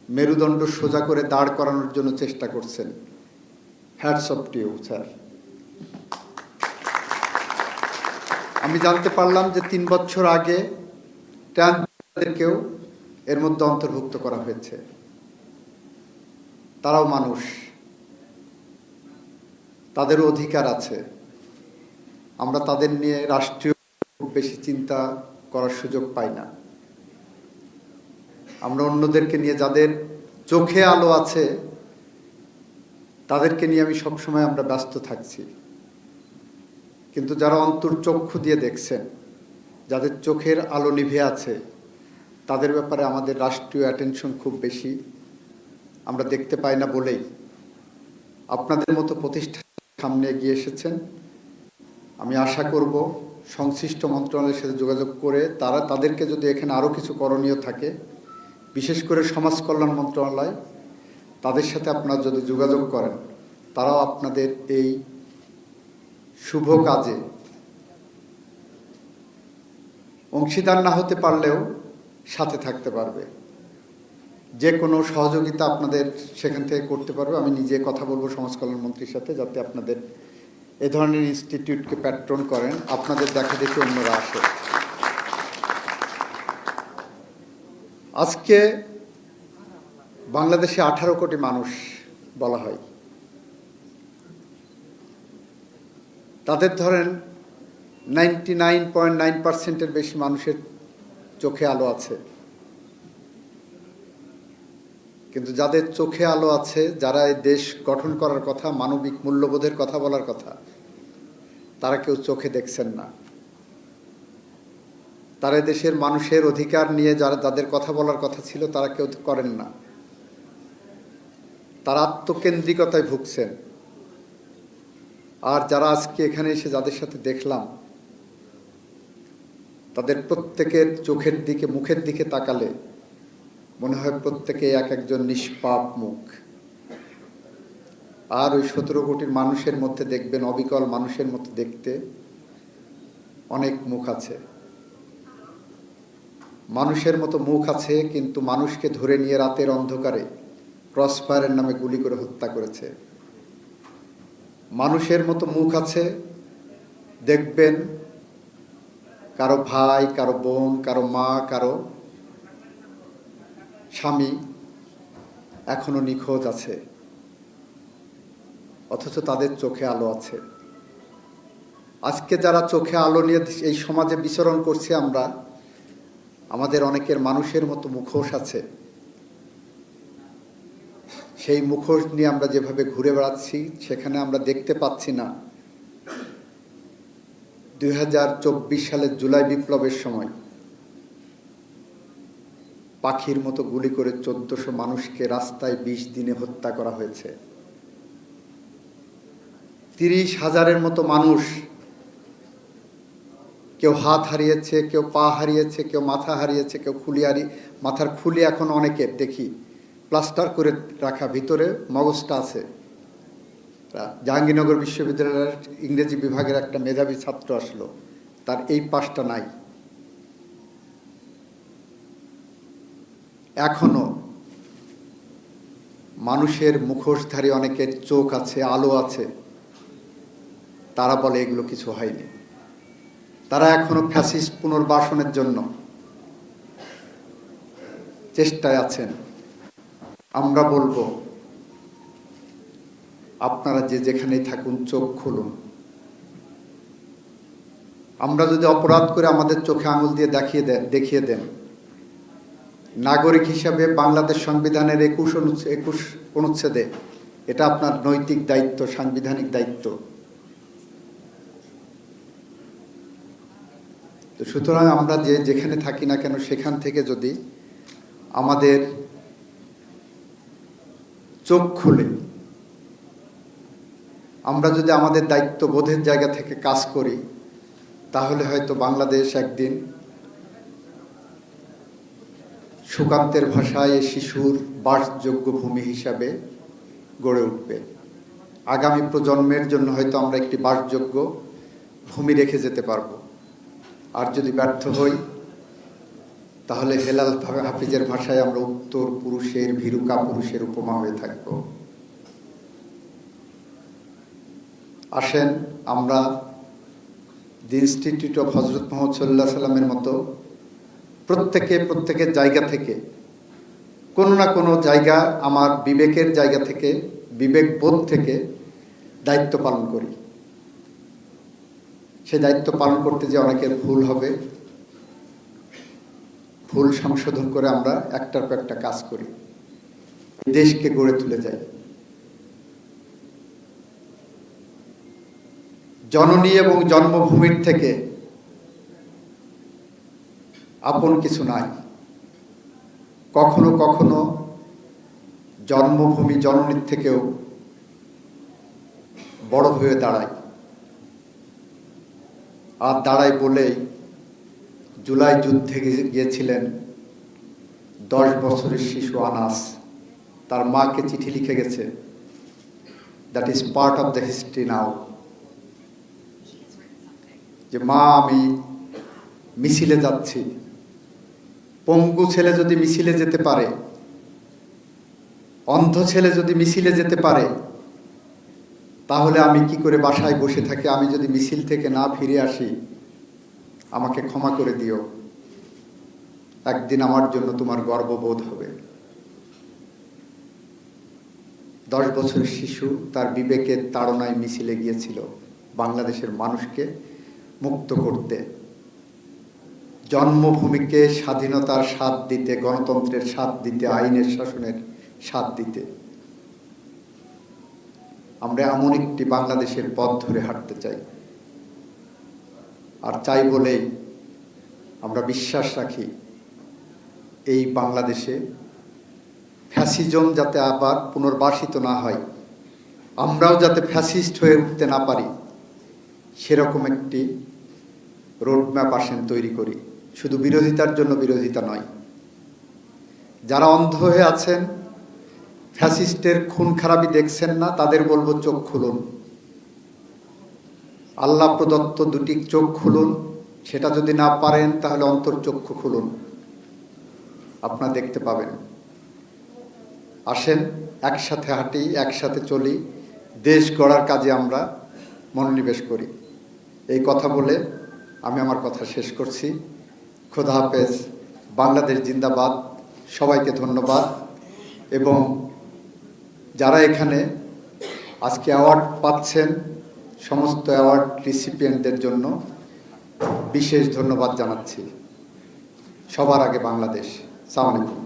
মেরুদণ্ড সোজা করে দাঁড় করানোর জন্য চেষ্টা করছেন। Hats off to you sir. আমি জানতে পারলাম যে 3 বছর আগে ট্রান্সজেন্ডারদেরকেও এর মধ্যে অন্তর্ভুক্ত করা হয়েছে। তারাও মানুষ, তাদেরও অধিকার আছে। আমরা তাদের নিয়ে রাষ্ট্রীয় খুব বেশি চিন্তা করার সুযোগ পাই না। আমরা অন্যদেরকে নিয়ে, যাদের চোখে আলো আছে তাদেরকে নিয়ে আমি সবসময় আমরা ব্যস্ত থাকছি। কিন্তু যারা অন্তর্চক্ষু দিয়ে দেখছেন, যাদের চোখের আলো নিভে আছে, তাদের ব্যাপারে আমাদের রাষ্ট্রীয় অ্যাটেনশন খুব বেশি আমরা দেখতে পাই না বলেই আপনাদের মতো প্রতিষ্ঠান সামনে এগিয়ে এসেছেন। আমি আশা করব সংশ্লিষ্ট মন্ত্রণালয়ের সাথে যোগাযোগ করে তাদেরকে যদি এখানে আরও কিছু করণীয় থাকে, বিশেষ করে সমাজ কল্যাণ মন্ত্রণালয়, তাদের সাথে আপনারা যদি যোগাযোগ করেন, তারাও আপনাদের এই শুভ কাজে অংশীদার না হতে পারলেও সাথে থাকতে পারবে। যে কোনো সহযোগিতা আপনাদের সেখান থেকে করতে পারবে। আমি নিজে কথা বলবো সমাজ কল্যাণ মন্ত্রীর সাথে, যাতে আপনাদের এ ধরনের ইনস্টিটিউটকে প্যাট্রন করেন, আপনাদের দেখা দেখে অন্যরা আসে। আজকে বাংলাদেশে 18 কোটি মানুষ বলা হয়। তাদের ধরেন 99.9%-এর বেশি মানুষের চোখে আলো আছে। কিন্তু যাদের চোখে আলো আছে, যারা এই দেশ গঠন করার কথা, মানবিক মূল্যবোধের কথা বলার কথা, তারা কেউ চোখে দেখছেন না। তারা দেশের মানুষের অধিকার নিয়ে যাদের কথা বলার কথা ছিল, তারা কেউ করেন না। তারা আত্মকেন্দ্রিকতায় ভুগছেন। আর যারা আজকে এখানে এসে যাদের সাথে দেখলাম, তাদের প্রত্যেকের চোখের দিকে, মুখের দিকে তাকালে মনে হয় প্রত্যেকে এক একজন নিষ্পাপ মুখ। আর ওই 17 কোটির মানুষের মধ্যে দেখবেন, অবিকল মানুষের মধ্যে দেখতে অনেক মুখ আছে। মানুষের মতো মুখ আছে, কিন্তু মানুষকে ধরে নিয়ে রাতের অন্ধকারে ক্রসফায়ারের নামে গুলি করে হত্যা করেছে। মানুষের মতো মুখ আছে, দেখবেন কারো ভাই, কারো বোন, কারো মা, কারো স্বামী এখনো নিখোঁজ আছে, অথচ তাদের চোখে আলো আছে। আজকে যারা চোখে আলো নিয়ে এই সমাজে বিচরণ করছি আমরা, আমাদের অনেকের মানুষের মতো মুখোশ আছে। সেই মুখোশ নিয়ে আমরা যেভাবে ঘুরে বেড়াচ্ছি, সেখানে আমরা দেখতে পাচ্ছি না 2024 সালের জুলাই বিপ্লবের সময় পাখির মতো গুলি করে 1400 মানুষকে রাস্তায় 20 দিনে হত্যা করা হয়েছে। 30,000-এর মতো মানুষ, কেউ হাত হারিয়েছে, কেউ পা হারিয়েছে, কেউ মাথা হারিয়েছে, কেউ মাথার খুলি এখন অনেকের দেখি প্লাস্টার করে রাখা, ভিতরে মগজটা আছে। জাহাঙ্গীরনগর বিশ্ববিদ্যালয়ের ইংরেজি বিভাগের একটা মেধাবী ছাত্র আসলো, তার এই পাশটা নাই। এখনো মানুষের মুখোশধারী অনেকের চোখ আছে, আলো আছে, তারা বলে এগুলো কিছু হয়নি। তারা এখনো ফ্যাসিস্ট পুনর্বাসনের জন্য চেষ্টায় আছেন। আমরা বলবো, আপনারা যে যেখানেই থাকুন, চোখ খুলুন। আমরা যদি অপরাধ করে আমাদের চোখে আঙুল দিয়ে দেখিয়ে দেন, নাগরিক হিসাবে বাংলাদেশ সংবিধানের 21 অনুচ্ছেদে এটা আপনার নৈতিক দায়িত্ব, সাংবিধানিক দায়িত্ব। তো সুতরাং আমরা যেখানে থাকি না কেন, সেখান থেকে যদি আমাদের চোখ খুলে আমরা যদি আমাদের দায়িত্ববোধের জায়গা থেকে কাজ করি, তাহলে হয়তো বাংলাদেশ একদিন সুকান্তের ভাষায় শিশুর বাসযোগ্য ভূমি হিসাবে গড়ে উঠবে। আগামী প্রজন্মের জন্য হয়তো আমরা একটি বাসযোগ্য ভূমি রেখে যেতে পারব। আর যদি ব্যর্থ হই, তাহলে হেলাল হাফিজের ভাষায় আমরা উত্তর পুরুষের ভীরুকা পুরুষের উপমা হয়ে থাকব। আসেন আমরা দি ইনস্টিটিউট অফ হজরত মোহাম্মদ সাল্লাল্লাহু আলাইহি সাল্লামের মতো প্রত্যেকের জায়গা থেকে কোনো না কোনো জায়গা, আমার বিবেকের জায়গা থেকে, বিবেকবোধ থেকে দায়িত্ব পালন করি। সেই দায়িত্ব পালন করতে যে অনেকের ভুল হবে, ভুল সংশোধন করে আমরা একটার পর একটা কাজ করি, দেশকে গড়ে তুলে যাই। জননী এবং জন্মভূমির থেকে আপন কিছু নাই। কখনো কখনো জন্মভূমি জননীর থেকেও বড় হয়ে দাঁড়ায়। আর দাঁড়ায় বলেই জুলাই যুদ্ধে গিয়েছিলেন 10 বছরের শিশু আনাস, তার মাকে চিঠি লিখে গেছে, that is part of the history now, যে মা আমি মিছিলে যাচ্ছি। পঙ্গু ছেলে যদি মিছিলে যেতে পারে, অন্ধ ছেলে যদি মিছিলে যেতে পারে, তাহলে আমি কি করে বাসায় বসে থাকি? আমি যদি মিছিল থেকে না ফিরে আসি, আমাকে ক্ষমা করে দিও, একদিন আমার জন্য তোমার গর্ববোধ হবে। 10 বছরের শিশু তার বিবেকের তাড়নায় মিছিলে গিয়েছিল বাংলাদেশের মানুষকে মুক্ত করতে, জন্মভূমিকে স্বাধীনতার স্বাদ দিতে, গণতন্ত্রের স্বাদ দিতে, আইনের শাসনের স্বাদ দিতে। আমরা এমন একটি বাংলাদেশের পথ ধরে হাঁটতে চাই। আর চাই বলেই আমরা বিশ্বাস রাখি এই বাংলাদেশে ফ্যাসিজম যাতে আবার পুনর্বাসিত না হয়, আমরাও যাতে ফ্যাসিস্ট হয়ে উঠতে না পারি, সেরকম একটি রোডম্যাপ আসেন তৈরি করি। শুধু বিরোধিতার জন্য বিরোধিতা নয়। যারা অন্ধ হয়ে আছেন, ফ্যাসিস্টের খুন খারাপি দেখছেন না, তাদের বলবো চোখ খুলুন। আল্লাহ প্রদত্ত দুটি চোখ খুলুন। সেটা যদি না পারেন তাহলে অন্তর্চক্ষু খুলুন, আপনারা দেখতে পাবেন। আসেন একসাথে হাঁটি, একসাথে চলি, দেশ গড়ার কাজে আমরা মনোনিবেশ করি। এই কথা বলে আমি আমার কথা শেষ করছি। খোদা হাফেজ। বাংলাদেশ জিন্দাবাদ। সবাইকে ধন্যবাদ। এবং যারা এখানে আজকে অ্যাওয়ার্ড পাচ্ছেন, সমস্ত অ্যাওয়ার্ড রিসিপিয়েন্টদের জন্য বিশেষ ধন্যবাদ জানাচ্ছি। সবার আগে বাংলাদেশ। আসসালামু আলাইকুম।